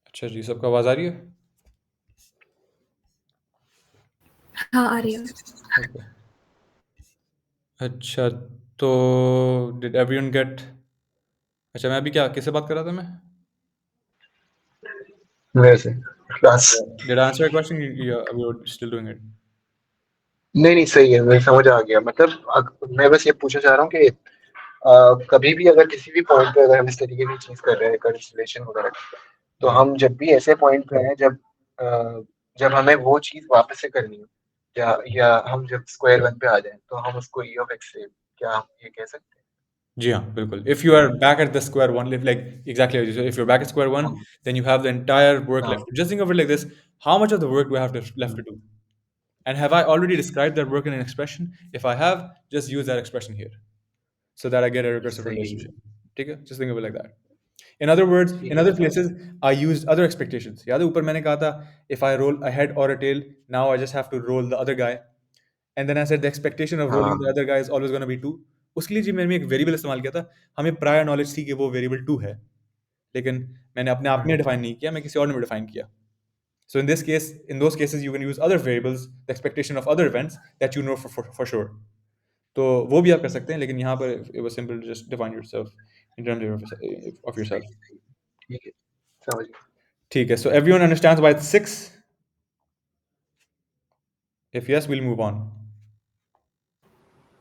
अच्छा जी, सबको आवाज़ आ रही है? हाँ आ रही है। ओके। अच्छा, तो डिड एवरीवन गेट अच्छा, मैं अभी क्या किससे बात कर रहा था मैं? वैसे class did I answer your question? You are still doing it? नहीं सही है, मुझे समझ आ गया। मतलब मैं बस ये पूछना चाह रहा हूँ कि कभी भी अगर किसी भी पॉइंट पे अगर हम इस तरीके की चीज कर रहे हैं कंसोलेशन वगैरह की, तो जी। हम जब भी ऐसे पॉइंट पे हैं जब हमें वो चीज वापस से करनी हो, या हम जब स्क्वायर वन पे आ जाए तो हम उसको ई ऑफ एक्स से, क्या हम ये कह सकते जी हाँ, बिल्कुल। If you are back at the square one, if like exactly if you are back at square one, हैं? then you have the entire work हाँ left. Just think of it like this: how much of the work do I have left to do? And have I already described that work in an expression? If I have, just use that expression here so that I get a recursive सही है। relationship. ठीक है? Just think of it like that. In other words, ठीक in है other समझ places, I used other expectations. याद है ऊपर मैंने कहा था, if I roll a head or a tail, now I just have to roll the other guy. And then I said the expectation of rolling the हाँ other guy is always going to be 2. उसके लिए जी मैंने एक variable इस्तेमाल किया था। हमें prior knowledge थी कि वो वेरिएबल 2 है, लेकिन मैंने अपने आप में डिफाइन नहीं किया, मैं किसी और ने डिफाइन किया। So in this case, in those cases, you can use other variables, the expectation of other events that you know for sure. तो वो भी आप कर सकते हैं, लेकिन यहाँ पर it was simple to just define yourself in terms of yourself. ठीक है समझ गया। ठीक है, so everyone understands why it's 6? If yes, we'll move on.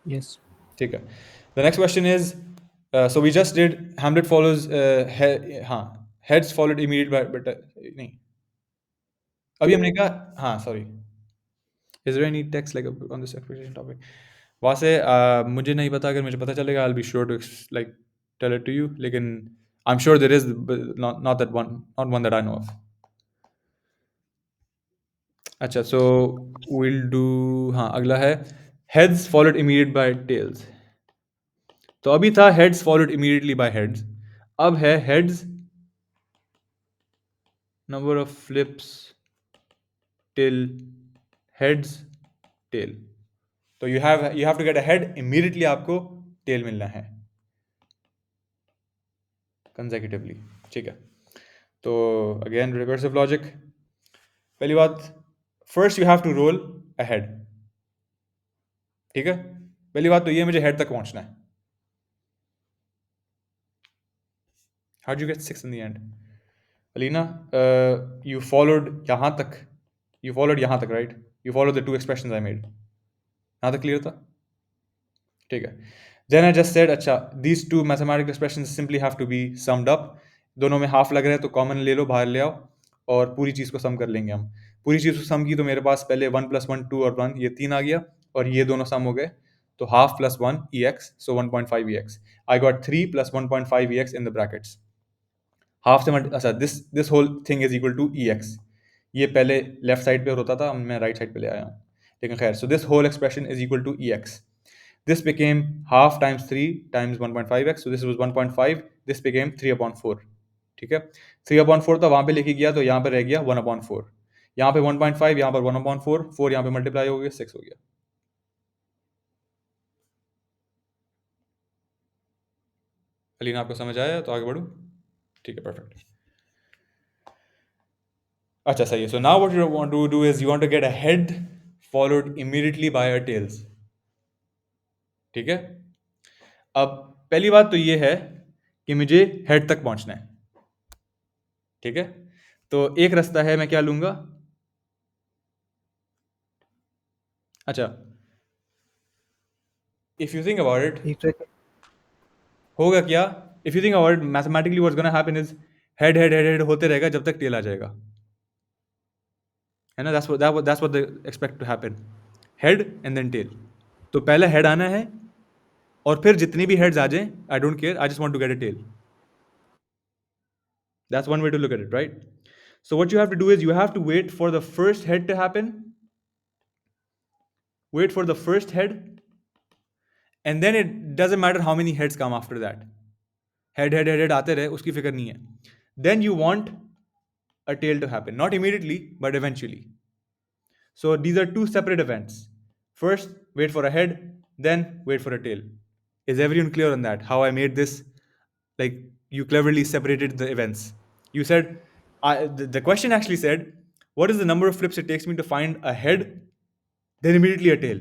Yes. ठीक है. The next question is, so we just did Hamlet follows हाँ, heads followed immediately by but नहीं, अभी हमने कहा हाँ, sorry. Is there any text like on this expectation topic? वहाँ से मुझे नहीं पता, अगर मुझे पता चलेगा I'll be sure to like tell it to you, लेकिन I'm sure there is, but not that one, not one that I know of. अच्छा, so we'll do हाँ, अगला है heads followed immediate by tails. तो अभी था heads followed immediately by heads, अब है heads number of flips till heads tail. तो you have to get a head, immediately आपको tail मिलना है consecutively. ठीक है, तो again recursive logic. पहली बात, first you have to roll a head. ठीक है, पहली बात तो ये मुझे head तक पहुंचना है. How did you get 6 in the end? Alina, you followed यहाँ तक, right? You followed the two expressions I made. यहाँ तक clear था? ठीक है. Then I just said, अच्छा, these two mathematical expressions simply have to be summed up. दोनों में हाफ लग रहा है तो कॉमन ले लो, बाहर ले आओ और पूरी चीज़ को सम कर लेंगे हम. पूरी चीज़ को सम की तो मेरे पास पहले 1 + 1 2 और 1 ये 3 आ गया, और ये दोनों सम हो गए, तो half + 1 EX, so 1.5 EX. I got 3 + 1.5 EX in the brackets. Half से अच्छा, this whole thing is equal to EX. ये पहले लेफ्ट साइड पे होता था, मैं राइट साइड पे ले आया हूँ, लेकिन खैर, so this whole expression is equal to EX. This became half times 3 times 1.5x, so this was 1.5, this became 3/4. ठीक है, 3/4 था, वहां पे लेके गया तो यहाँ पे रह गया 1/4. यहाँ पे 1.5, यहाँ पर 1/4, 4 यहाँ पे मल्टीप्लाई हो गया, 6 हो गया. अलीना, आपको समझ आया तो आगे बढ़ूँ? ठीक है, परफेक्ट. अच्छा, सही है. So now what you want to do is you want to get a head followed immediately by a tails. ठीक है, अब पहली बात तो ये है कि मुझे हेड तक पहुंचना है. ठीक है, तो एक रास्ता है, मैं क्या लूंगा? अच्छा, if you think about it, एक तो होगा क्या? If you think about it, mathematically what's gonna happen is head head head head होते रहेगा जब तक टेल आ जाएगा, है ना? That's what they expect to happen, head and then tail. तो पहले हेड आना है, और फिर जितनी भी हेड्स आ जाएं, I don't care, I just want to get a tail. That's one way to look at it, right? So what you have to do is you have to wait for the first head to happen. Wait for the first head, and then it doesn't matter how many heads come after that. Head आते रहे, उसकी फिक्र नहीं है. Then you want a tail to happen, not immediately, but eventually. So these are two separate events. First, wait for a head, then wait for a tail. Is everyone clear on that? How I made this? Like, you cleverly separated the events. You said, the question actually said, what is the number of flips it takes me to find a head, then immediately a tail?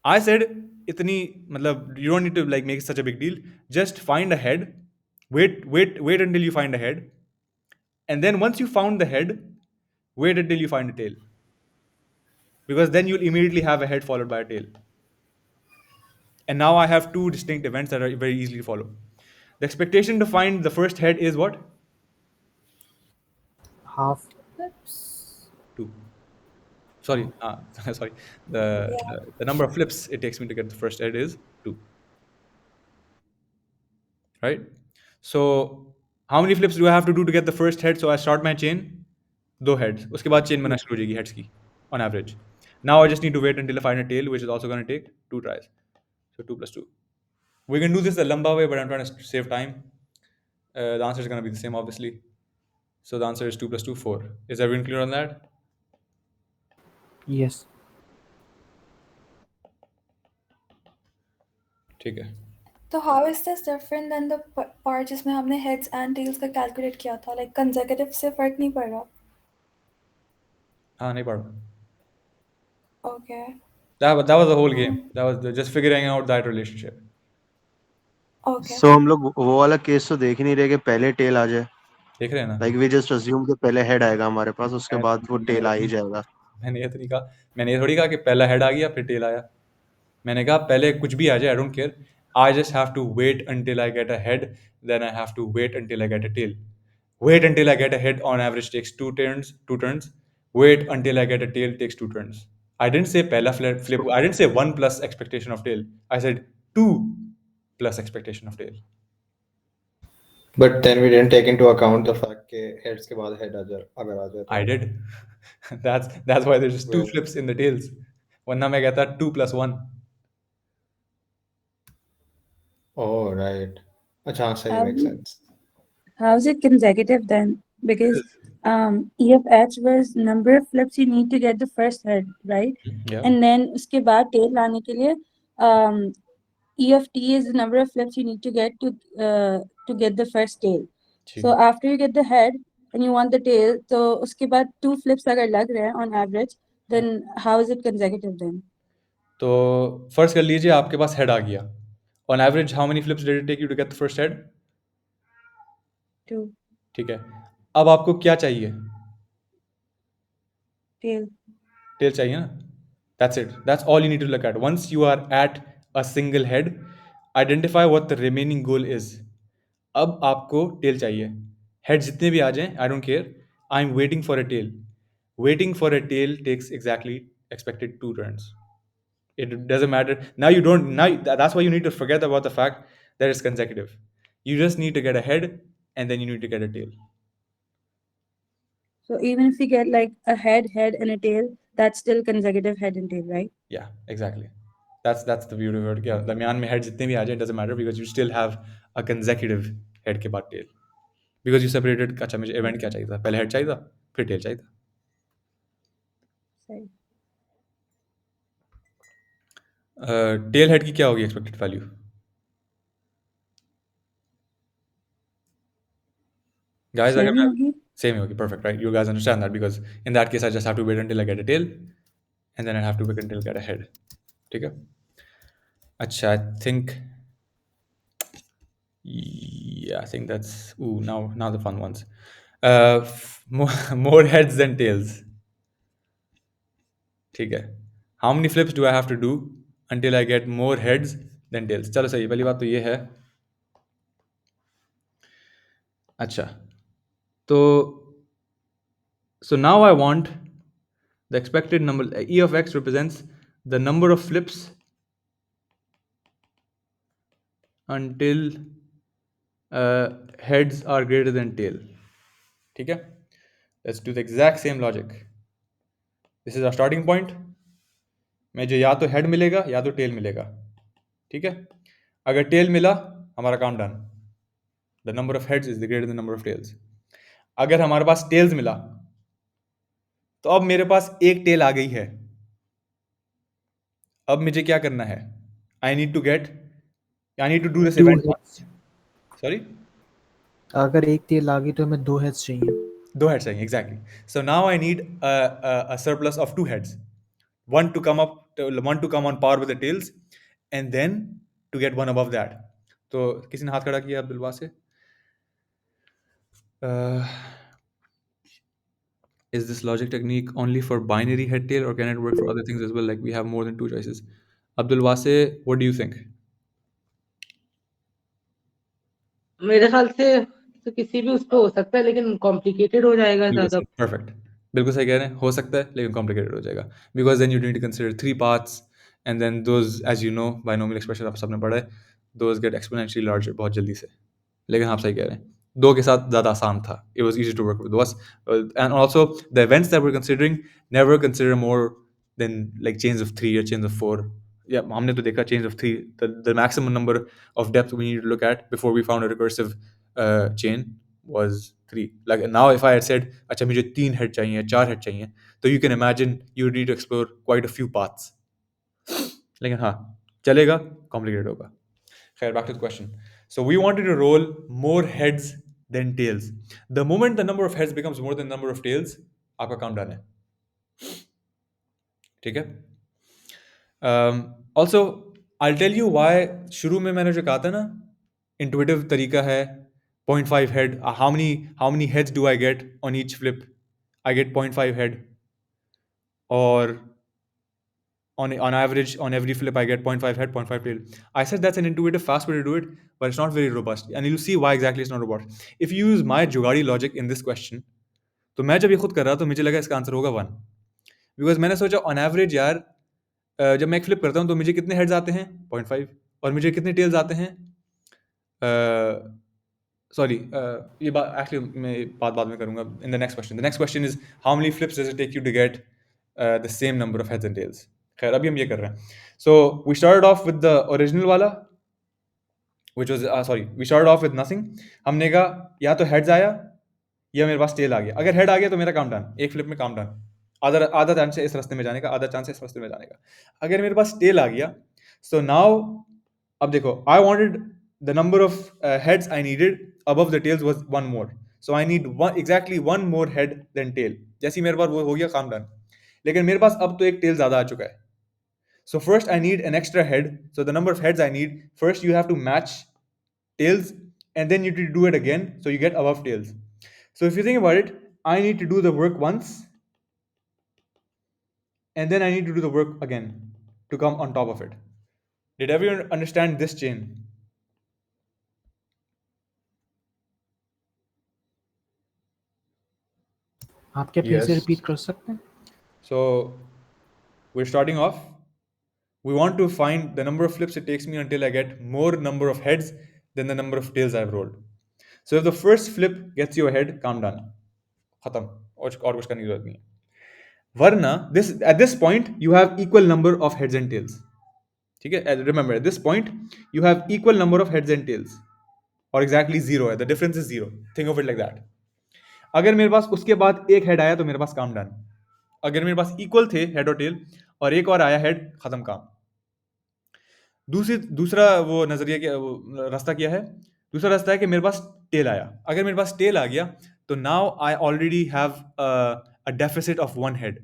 I said, itni, matlab, you don't need to like make such a big deal. Just find a head, wait until you find a head, and then once you found the head, wait until you find a tail, because then you'll immediately have a head followed by a tail. And now I have two distinct events that are very easily to follow. The expectation to find the first head is what? half. Flips. 2. Sorry, sorry. The number of flips it takes me to get the first head is 2. Right? So how many flips do I have to do to get the first head? So I start my chain, 2 heads. उसके बाद chain बनना शुरू हो जाएगी heads की, on average. Now I just need to wait until I find a tail, which is also going to take 2 tries. So 2 plus 2. We can do this the lamba way, but I'm trying to save time. The answer is going to be the same, obviously. So the answer is 2 plus 2, 4. Is everyone clear on that? Yes. ठीक है. तो how is this different than the part जिसमें हमने heads and tails का calculate किया था? Like consecutive से फर्क नहीं पड़ रहा? हाँ, नहीं पढ़ा. Okay. That was the whole game. That was just figuring out that relationship. Okay. So हम लोग वो वाला केस तो देख ही नहीं रहे कि पहले टेल आ जाए. देख रहे हैं ना? Like we just assume कि पहले हेड आएगा हमारे पास, उसके बाद वो टेल आ ही जाएगा. मैंने ये तो नहीं कहा. मैंने ये थोड़ी कहा कि पहला हेड आ गया फिर टेल आया. मैंने कहा पहले कुछ भी आ जाए, I don't care. I just have to wait until I get a head, then I have to wait until I get a tail. Wait until I get a head on average takes 2 turns. Wait until I get a tail takes 2 turns. I didn't say pehla flip. I didn't say 1 plus expectation of tail. I said 2 plus expectation of tail. But then we didn't take into account the fact कि heads के बाद head अगर आ जाए तो. I did. That's why there's just 2 Well- flips in the tails. वरना मैं कहता 2 plus 1. Oh, right. अच्छा, हाँ, सही makes sense. How is it consecutive then? Because E of H was number of flips you need to get the first head, right? Yeah. And then उसके बाद tail लाने के लिए E of T is the number of flips you need to get the first tail. ठीक. So after you get the head and you want the tail, तो उसके बाद 2 flips अगर लग रहे हैं on average, then how is it consecutive then? तो first कर लीजिए आपके पास हेड आ गया. On average, how many flips did it take you to get the first head? 2 ठीक है. अब आपको क्या चाहिए? tail. Tail चाहिए ना? That's it. That's all you need to look at. Once you are at a single head, identify what the remaining goal is. अब आपको tail चाहिए. Head जितने भी आ जाएं, I don't care. I'm waiting for a tail. Waiting for a tail takes exactly expected 2 turns. It doesn't matter. That's why you need to forget about the fact that it's consecutive. You just need to get a head and then you need to get a tail. So even if you get like a head and a tail, that's still consecutive head and tail, right? Yeah, exactly. That's the beauty of it. Yeah, दरमियान में head जितने भी आ जाए, it doesn't matter because you still have a consecutive head के बाद tail. Because you separated. अच्छा, मुझे event क्या चाहिए था? पहले head चाहिए था, फिर tail चाहिए था. Sorry. Tail head की क्या होगी expected value? Guys, Same अगर मैं होगी. same होगी, perfect, right? You guys understand that because in that case I just have to wait until I get a tail, and then I have to wait until I get a head. ठीक है? अच्छा, I think that's now the fun ones. More heads than tails. ठीक है. How many flips do I have to do until I get more heads than tails? चलो सही, पहली बात तो ये है. अच्छा, तो so now I want the expected number. E of x represents the number of flips until heads are greater than tail. ठीक है? Let's do the exact same logic. This is our starting point. मुझे या तो head मिलेगा या तो tail मिलेगा. ठीक है? अगर tail मिला, हमारा काम done. The number of heads is greater than the number of tails. अगर हमारे पास tails मिला, तो अब मेरे पास एक tail आ गई है. अब मुझे क्या करना है? I need to do this Two event heads. once. Sorry? अगर एक तेल आ गई तो हमें 2 हेड्स चाहिए। 2 heads चाहिए, exactly. So now I need a surplus of 2 heads. One to come on par with the tails, and then to get one above that. तो किसी ने हाथ खड़ा किया अब्दुल वासे? Is this logic technique only for binary head tail, or can it work for other things as well? Like we have more than 2 choices. Abdul Wase, what do you think? मेरे ख्याल से तो किसी भी उस पे हो सकता है, लेकिन कॉम्प्लिकेटेड हो जाएगा बिल्कुल ज्यादा। सही, perfect. बिल्कुल सही कह रहे हैं, हो सकता है लेकिन complicated हो जाएगा, because then you need to consider 3 parts, and then those, as you know, binomial expression आप सबने पढ़ा है, those get exponentially larger बहुत जल्दी से. लेकिन आप सही कह रहे हैं, 2 के साथ ज़्यादा आसान था. It was easy to work with us, and also the events that we're considering, never consider more than like chains of 3 or chains of 4. Yeah, हमने तो देखा chains of 3, the maximum number of depth we need to look at before we found a recursive chain was 3. Like now if I had said अच्छा मुझे 3 head चाहिए, 4 head चाहिए, तो you can imagine you need to explore quite a few paths. लेकिन हाँ, चलेगा, complicated होगा. खैर, back to the question. So we wanted to roll more heads than tails. The moment the number of heads becomes more than the number of tails, आपका काम done है. ठीक है? Also, I'll tell you why शुरू में मैंने जो कहा था ना, intuitive तरीका है 0.5 head. How many heads do I get on each flip? I get 0.5 head. Or on average, on every flip, I get 0.5 head, 0.5 tail. I said that's an intuitive, fast way to do it, but it's not very robust. And you'll see why exactly it's not robust. If you use my Jugadi logic in this question, तो मैं जब ये खुद कर रहा तो मुझे लगा इसका आंसर होगा 1. बिकॉज मैंने सोचा ऑन एवरेज यार, जब मैं एक फ्लिप करता हूँ तो मुझे कितने हेड्स आते हैं 0.5, और मुझे कितने टेल्स आते हैं, सॉरी ये बात एक्चुअली मैं बाद में करूँगा in the next question. The next question is how many flips does it take you to get the same number of heads and tails. खैर, अभी हम ये कर रहे हैं. So we started off with the original वाला, which was we started off with nothing. हमने कहा या तो हेड्स आया या मेरे पास टेल आ गया. अगर हेड आ गया तो मेरा काम डन, एक फ्लिप में काम डन. आधा चांस है इस रास्ते में जाने का, आधा चांस है इस रास्ते में जाने का. अगर मेरे पास टेल आ गया, सो नाउ अब देखो, I wanted the number of heads I needed above the tails was 1 more. So I need exactly 1 more head than tail. जैसे ही मेरे पास वो हो गया, काम डन. लेकिन मेरे पास अब तो एक टेल ज्यादा आ चुका है. So first I need an extra head. So the number of heads I need, first you have to match tails, and then you need to do it again, so you get above tails. So if you think about it, I need to do the work once, and then I need to do the work again to come on top of it. Did everyone understand this chain? आप क्या फिर से Yes. Repeat कर सकते हैं? So we're starting off. We want to find the number of flips it takes me until I get more number of heads than the number of tails I've rolled. So if the first flip gets you a head, calm down. खत्म, और कुछ करने की जरूरत नहीं है. वरना at this point you have equal number of heads and tails. ठीक है? Remember, at this point you have equal number of heads and tails, or exactly 0 है. The difference is 0. Think of it like that. अगर मेरे पास उसके बाद एक head आया तो मेरे पास काम डन. अगर मेरे पास इक्वल थे हेड और टेल और एक और आया हेड, खत्म काम. दूसरा वो नजरिया क्या, वो रास्ता क्या है? दूसरा रास्ता है कि मेरे पास टेल आया. अगर मेरे पास टेल आ गया तो now I already have a deficit of 1 head.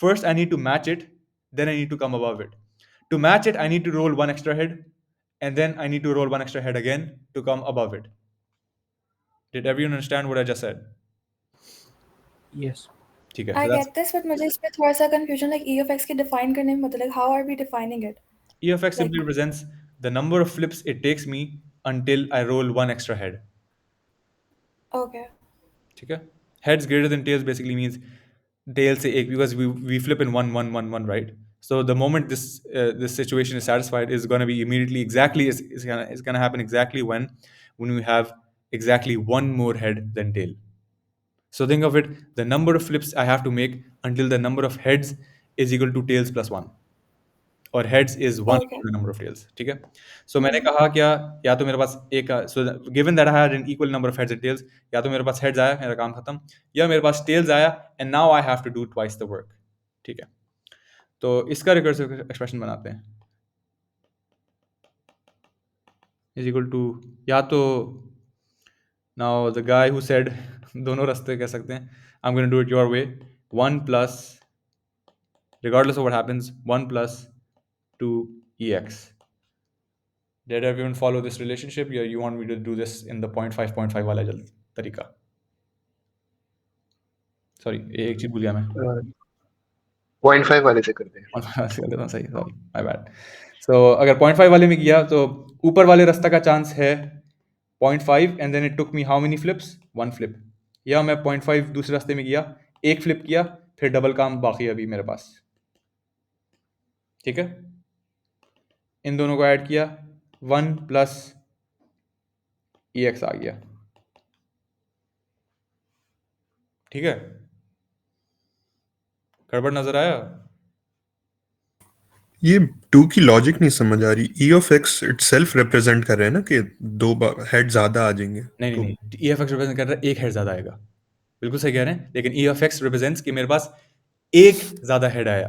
First I need to match it, then I need to come above it. To match it I need to roll 1 extra head, and then I need to roll 1 extra head again to come above it. Did everyone understand what I just said? Yes. ठीक है. I So that's get this, but मुझे इसमें थोड़ा सा confusion, like E of x के define करने में मतलब how are we defining it? E of x simply represents the number of flips it takes me until I roll 1 extra head. Okay. ठीक है? Heads greater than tails basically means tail से एक, because we flip in 1 1 1 1, right? So the moment this situation is satisfied is going to be immediately exactly it's going to happen exactly when we have exactly 1 more head than tail. So think of it, the number of flips I have to make until the number of heads is equal to tails plus 1, or heads is 1 Okay. equal to the number of tails. ठीक है? So मैंने कहा क्या, या तो मेरे पास एक, so given that I had an equal number of heads and tails, या तो मेरे पास heads आया, मेरा काम खत्म, या मेरे पास tails आया and now I have to do twice the work. ठीक है? तो इसका रिकर्सिव एक्सप्रेशन बनाते हैं. इज इक्वल टू या तो Now the guy who said दोनों रास्ते कह सकते हैं, I'm going to do it your way. 1 plus, regardless of what happens, 1 plus 2 EX. Did everyone follow this relationship? Yeah, you want me to do this in the 0.5 वाला तरीका? Sorry, एक चीज भूल गया मैं. 0.5 वाले से करते हैं। सही, सॉरी, माय बैड. सो अगर 0.5 वाले में किया तो ऊपर वाले रास्ता का चांस है 0.5 and then it took me how many flips? 1 flip. या मैं 0.5 दूसरे रास्ते में किया, एक फ्लिप किया, फिर डबल काम बाकी अभी मेरे पास. ठीक है, इन दोनों को ऐड किया, 1 प्लस EX आ गया. ठीक है, गड़बड़ नजर आया? ये 2 की लॉजिक नहीं समझ आ रही. ई ऑफ एक्स इटसेल्फ रिप्रेजेंट कर रहे हैं ना कि 2 हेड ज्यादा आ जाएंगे. नहीं नहीं नहीं, ई ऑफ एक्स रिप्रेजेंट कर रहा है एक हेड ज्यादा आएगा. बिल्कुल सही कह रहे हैं, लेकिन ई ऑफ एक्स रिप्रेजेंट्स कि मेरे पास एक ज्यादा हेड आया.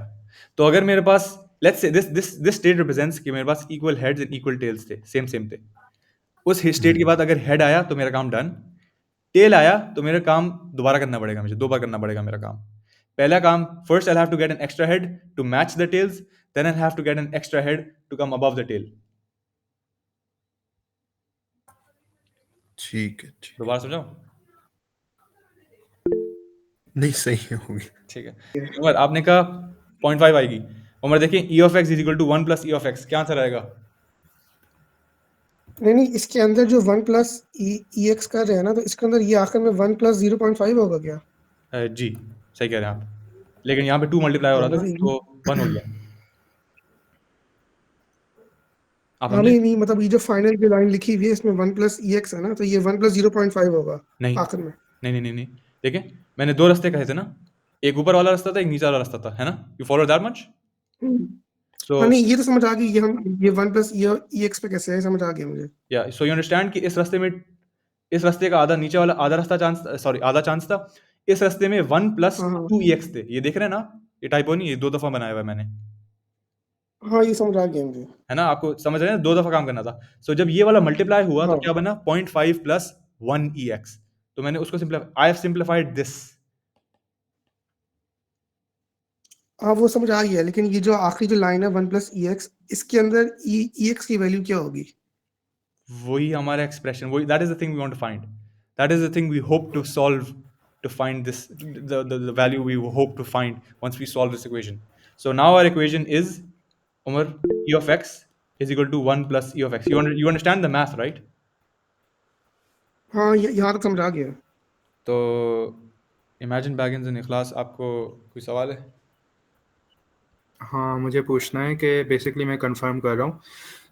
तो अगर मेरे पास let's say this state represents कि मेरे पास equal heads and equal tails थे, सेम थे. उस स्टेट के बाद अगर हेड आया तो मेरा काम डन, टेल आया तो मेरा काम दोबारा करना पड़ेगा, मुझे 2 बार करना पड़ेगा मेरा काम. पहला काम, first I have to get an extra head to match the tails, then I have to get an extra head to come above the tail. ठीक है. दोबारा समझाओ? नहीं, सही होगी. ठीक है. उमर आपने कहा 0.5 आएगी. उमर देखिए, E of X is equal to 1 plus E of X, क्या आंसर आएगा? नहीं, इसके अंदर जो 1 प्लस ई एक्स कर रहे हैं ना, तो इसके अंदर ये आखिर में 1 प्लस 0.5 होगा क्या? जी सही कह रहे हैं आप, लेकिन यहाँ पे 2 मल्टीप्लाई हो रहा था तो 1 हो गया. आप हाँ, नहीं मतलब ये जो फाइनल की लाइन लिखी हुई है इसमें 1 प्लस ई एक्स है ना, तो ये 1 प्लस 0.5 होगा नहीं आखिर में. नहीं. देखिए, मैंने 2 रास्ते कहे थे ना, एक ऊपर वाला रास्ता था, एक नीचे वाला रास्ता था, है ना? You follow that much? So हाँ, नहीं ये तो समझ आ गई, ये 1 प्लस ई एक्स पे कैसे है, समझ आ गया मुझे. या सो यू अंडरस्टैंड कि इस रास्ते का आधा नीचे वाला आधा रास्ता चांस, सॉरी आधा चांस था. इस रास्ते में 1 प्लस 2EX थे. ये देख रहे हैं ना, ये टाइपो नहीं, ये 2 दफा बनाया हुआ है मैंने. हाँ, ये समझ आ गया मुझे, है ना? आपको समझ रहे हैं, 2 दफा काम करना था. सो जब ये वाला मल्टीप्लाई हुआ तो क्या बना? 0.5 प्लस 1EX. तो मैंने उसको आई हैव सिंप्लीफाइड दिस. हाँ वो समझ आ गया, लेकिन ये जो आखिरी जो लाइन है 1 प्लस ई एक्स, इसके अंदर ई एक्स की वैल्यू क्या होगी? वही हमारा एक्सप्रेशन, वही, that is the thing we want to find, that is the thing we hope to solve, to find this, the value we hope to find once we solve this equation. So now our equation is, Umar, e of x is equal to 1 plus e of x. You understand the math, right? हाँ, यहाँ तक समझ आ गया. तो Imagine Baggins and इखलास, आपको कोई सवाल है? हाँ, मुझे पूछना है कि बेसिकली मैं कंफर्म कर रहा हूँ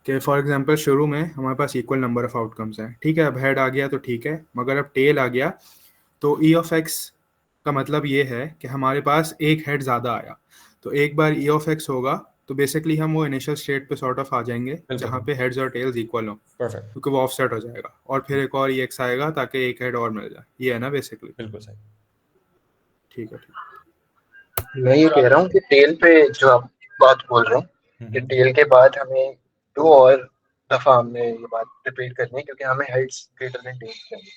कि फॉर एग्जांपल शुरू में हमारे पास इक्वल नंबर ऑफ आउटकम्स हैं, ठीक है. अब हेड आ गया तो ठीक है, मगर अब टेल आ गया तो ई ऑफ एक्स का मतलब ये है कि हमारे पास एक हेड ज़्यादा आया. तो एक बार ई ऑफ एक्स होगा तो बेसिकली हम वो इनिशियल स्टेट पे सॉर्ट ऑफ आ जाएंगे जहाँ पे हेड्स और टेल्स इक्वल हों, क्योंकि वो ऑफसेट हो जाएगा, और फिर एक और ई एक्स आएगा ताकि एक हेड और मिल जाए. ये है ना बेसिकली? बिल्कुल सही. ठीक है. मैं ये कह रहा हूँ कि टेल पे जो आप बात बोल रहे हैं कि टेल के बाद हमें 2 और दफा हमने ये बात रिपीट करनी है क्योंकि हमें हेड्स ग्रेटर देन टेल्स चाहिए.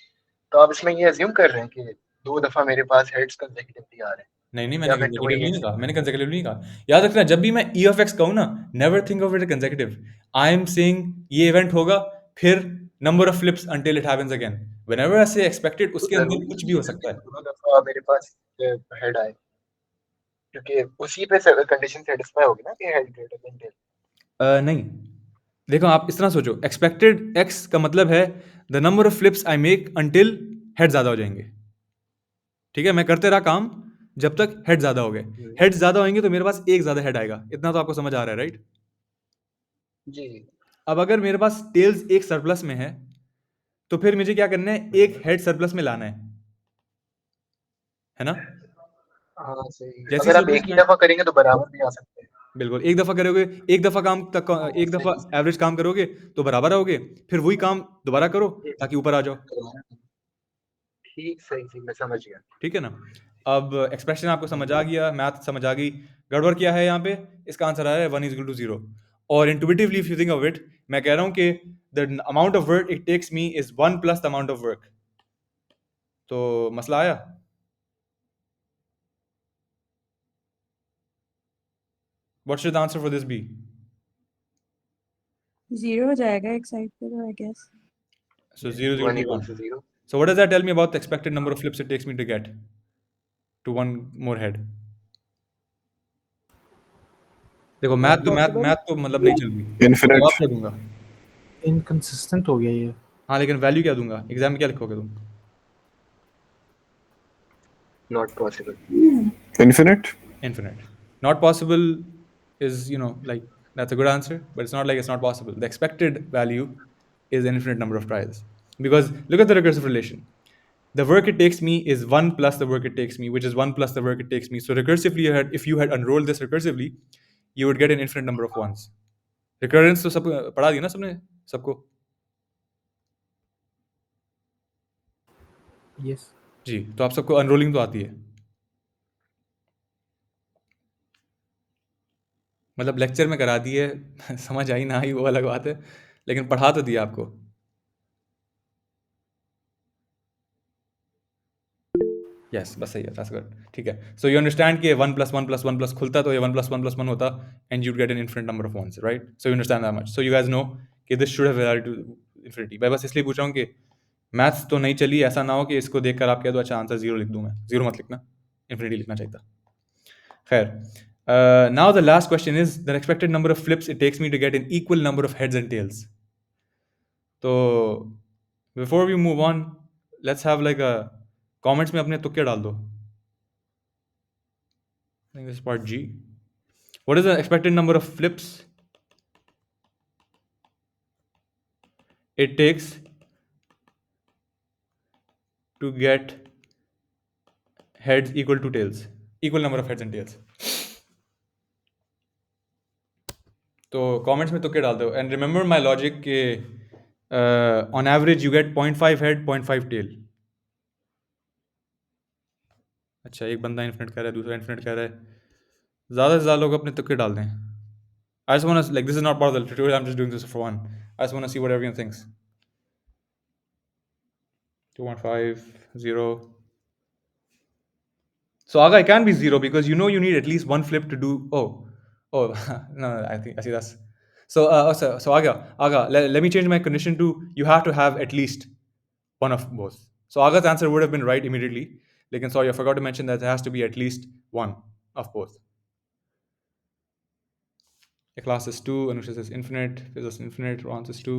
तो आप इसमें ये अज्यूम कर रहे हैं कि 2 दफा मेरे पास हेड्स कंसेक्यूटिवली आ रहे हैं? नहीं, मैंने कंसेक्यूटिवली नहीं कहा, मैंने कंसेक्यूटिवली नहीं कहा. याद रखना, जब भी मैं ई ऑफ एक्स कहूँ ना, never think of it consecutive. I am saying ये इवेंट होगा, फिर number of flips until it happens again. Whenever I say expected, उसके अंदर कुछ भी हो सकता है. 2 दफा मेरे पास हेड आए क्योंकि उसी पे कंडीशन सेटिस्फाई होगी ना कि हेड ग्रेटर देन टेल. नहीं, देखो आप इस तरह सोचो, एक्सपेक्टेड एक्स का मतलब है the number of flips I make until head ज्यादा हो जाएंगे. ठीक है, मैं करते रहा काम जब तक हेड ज्यादा हो गए. हेड ज्यादा होंगे तो मेरे पास एक ज्यादा हेड आएगा. इतना तो आपको समझ आ रहा है, राइट? जी. अब अगर मेरे पास टेल्स एक सरप्लस में है तो फिर मुझे क्या करना है? एक हेड सरप्लस में लाना है ना? हाँ सही. अगर आप एक ही दफा करेंगे तो बराबर भी आ सकते हैं. बिल्कुल, एक दफा करोगे, एक दफा काम तक, एक दफा एवरेज काम करोगे तो बराबर आओगे, फिर वही काम दोबारा करो ताकि ऊपर आ जाओ. ठीक, सही, मैं समझ गया. ठीक है ना? अब एक्सप्रेशन आपको समझ आ गया, मैथ समझ आ गई. गड़बड़ क्या है यहाँ पे? इसका आंसर आ रहा है 1 = 0. और intuitively if you think of it, मैं कह रहा हूँ कि the amount of work it takes me is 1 plus the amount of work. तो मसला आया? What should the answer for this be? 0 हो जाएगा एक साइड पे तो, I guess. So 0 is equal 1 to equal 1. to 0. So what does that tell me about the expected number of flips it takes me to get to one more head? देखो math तो मतलब नहीं चल रही। Infinite. जवाब क्या दूंगा? Inconsistent हो गया ये। हाँ लेकिन वैल्यू क्या दूंगा? एग्जाम में क्या लिखोगे तुम? Not possible. Infinite. Infinite. Not possible is, like, that's a good answer, but it's not like it's not possible. The expected value is an infinite number of tries. Because look at the recursive relation. The work it takes me is 1 plus the work it takes me, which is 1 plus the work it takes me. So recursively, if you had unrolled this recursively, you would get an infinite number of ones. Recurrence तो सब पढ़ा दिया ना सबने सबको? Yes जी, तो आप सबको अनरोलिंग तो आती है। मतलब लेक्चर में करा दी है समझ आई ना आई वो अलग बात है, लेकिन पढ़ा तो दिया आपको। यस बस सही है, दैट्स गुड, ठीक है। सो यू अंडरस्टैंड कि 1 + 1 + 1 + खुलता तो ये 1 + 1 + 1 होता and you get an infinite number of ones, right? So you understand that much. So you guys know कि this should have value to infinity. मैं बस इसलिए पूछ रहा हूँ कि मैथ्स तो नहीं चली, ऐसा ना हो कि इसको देखकर आप कह दो अच्छा आंसर 0 लिख दूँ मैं। 0 मत लिखना, इन्फिनिटी लिखना चाहिए था। खैर, now the last question is the expected number of flips it takes me to get an equal number of heads and tails. तो before we move on, let's have like a comments में अपने तुक्के डाल दो। I think this is part G. What is the expected number of flips it takes to get heads equal to tails? Equal number of heads and tails. तो comments में तुक्के डाल दो एंड रिमेंबर माय लॉजिक के on average you get 0.5 head 0.5 tail. अच्छा एक बंदा infinite कह रहा है, दूसरा इन्फिनिट कह रहा है, ज़्यादा से ज़्यादा लोग अपने तुक्के डाल दें। I just want like this is not part of the tutorial, I am just doing this for fun. I just want to see what everyone thinks. 2.5 0. So Aga, it can be 0 because you need at least one flip to do. Oh, no, I see that's. So Aga, let me change my condition to you have to have at least one of both. So Aga's answer would have been right immediately. Like, sorry, I forgot to mention that there has to be at least one of both. Ikhlas is 2, Anusha says infinite, Fizz is infinite, Ron says 2.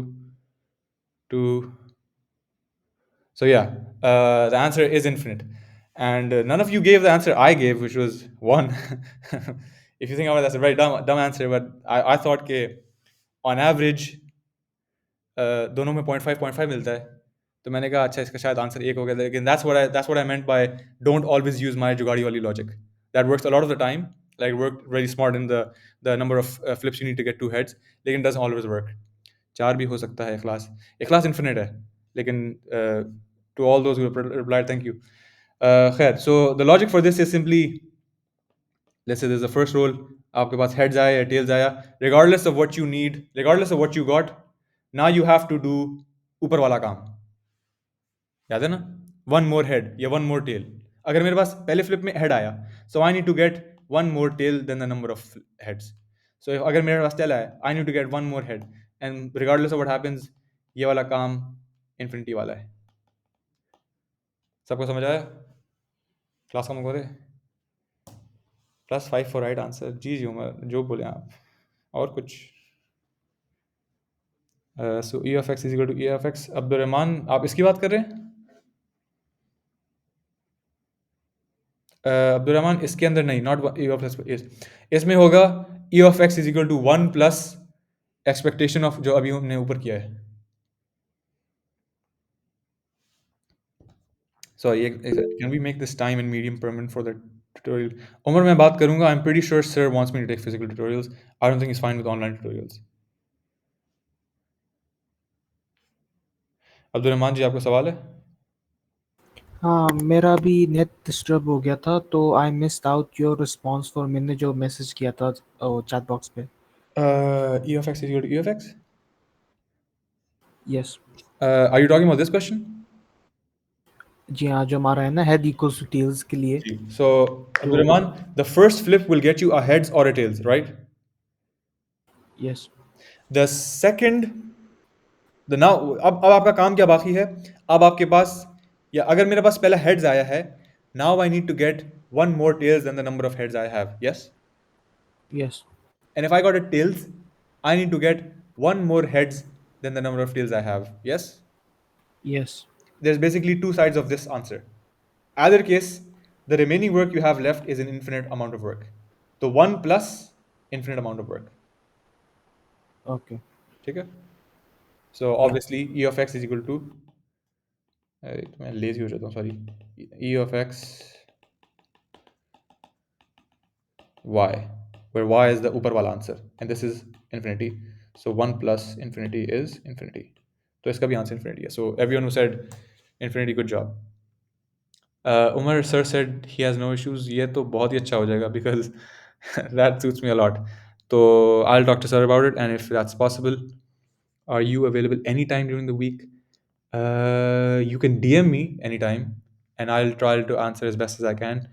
So yeah, the answer is infinite. And none of you gave the answer I gave, which was 1. If you think about it, that's a very dumb answer, but I thought कि on average दोनों में 0.5 मिलता है, तो मैंने कहा अच्छा इसका शायद आंसर 1 हो गया। लेकिन that's what I meant by don't always use my जुगाड़ी वाली logic. That works a lot of the time, like worked really smart in the number of flips you need to get 2 heads, लेकिन doesn't always work. 4 भी हो सकता है। इखलास infinite है, लेकिन to all those who replied, thank you. खैर, so the logic for this is simply, let's say there's a first roll, आपके पास heads आया या tails आया, regardless of what you need, regardless of what you got, now you have to do ऊपर वाला काम। याद है ना? One more head या one more tail. अगर मेरे पास पहले flip में head आया, so I need to get one more tail than the number of heads. So अगर मेरे पास tail आया, I need to get one more head, and regardless of what happens, ये वाला काम infinity वाला है। सबको समझ आया? क्लास कम करे +5 फॉर राइट आंसर। जी उमर, जो बोले आप। और कुछ? So E of X is equal to E of X. Abdulrahman, आप इसकी बात कर रहे हैं? अब्दुलरहमान इसके अंदर नहीं, नॉट ई ऑफ एक्स, इसमें होगा E of X is equal to 1 plus expectation of जो अभी हमने ऊपर किया है। Sorry, can we make this time in medium permanent for the tutorial? Umar मैं बात करूंगा। I am pretty sure sir wants me to take physical tutorials. I don't think is fine with online tutorials. Abdulrahman ji, आपका सवाल है? हाँ, मेरा भी net disturb हो गया था तो I missed out your response for मैंने जो मैसेज किया था चैट बॉक्स पे। E of X is equal to E of X? Yes. Are you talking about this question? जी हाँ, जो हमारा है ना हेड इक्वल्स टू टेल्स के लिए। So Abdurrahman, the first flip will get you a heads or a tails, right? Yes The second, the now अब आपका काम क्या बाकी है? अब आपके पास, या अगर मेरे पास पहला heads आया है, now I need to get one more tails than the number of heads I have. Yes? Yes And if I got a tails, I need to get one more heads than the number of tails I have. Yes? Yes There's basically two sides of this answer. Either case, the remaining work you have left is an infinite amount of work. So 1 plus infinite amount of work. Okay ठीक है? So obviously E of x is equal to, मैं lazy हो जाता हूँ, sorry. E of x y, where y is the ऊपर वाला answer and this is infinity. So 1 plus infinity is infinity. तो इसका भी answer infinity है. So everyone who said infinity, good job. Umar sir said he has no issues. ये तो बहुत ही अच्छा हो जाएगा because that suits me a lot. So I'll talk to sir about it, and if that's possible, are you available anytime during the week? You can DM me anytime, and I'll try to answer as best as I can.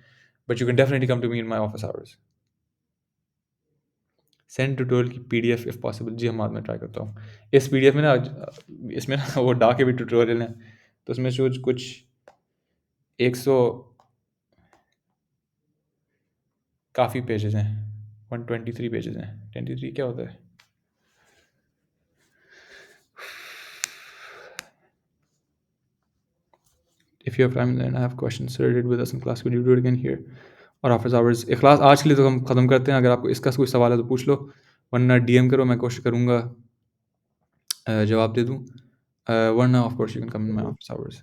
But you can definitely come to me in my office hours. Send tutorial की PDF if possible. जी, हम बाद में try करता हूँ. इस PDF में ना, इसमें ना वो डाक के भी ट्यूटोरियल हैं, तो उसमें से कुछ 100 काफ़ी पेजेस हैं, 123 पेजेस हैं. 23 क्या होता है? If you have time then I have questions, sir did with us in class, could you do it again here or office hours? Class आज के लिए तो हम ख़त्म करते हैं. अगर आपको इसका कोई सवाल है तो पूछ लो, वरना DM करो, मैं कोशिश करूँगा जवाब दे दूँ. वरना of course you can come in my office hours.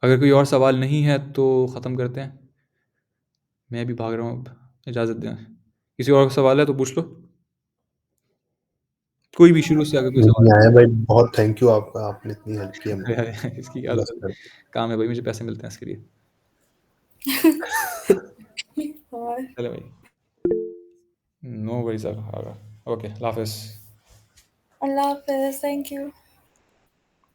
अगर कोई और सवाल नहीं है तो ख़त्म करते हैं. मैं भी भाग रहा हूँ अब, इजाज़त दें. किसी और का सवाल है तो पूछ लो, कोई भी शुरू से अगर कोई सवाल नहीं आया भाई, बहुत थैंक यू आपका, आपने इतनी हेल्प की हमको. है. इसकी क्या बस ज़रूरत है? काम है भाई, मुझे पैसे मिलते हैं इसके लिए. और चलो भाई, नो वरीज. ओके, अल्लाह हाफ़िज़. Allah Hafiz, thank you.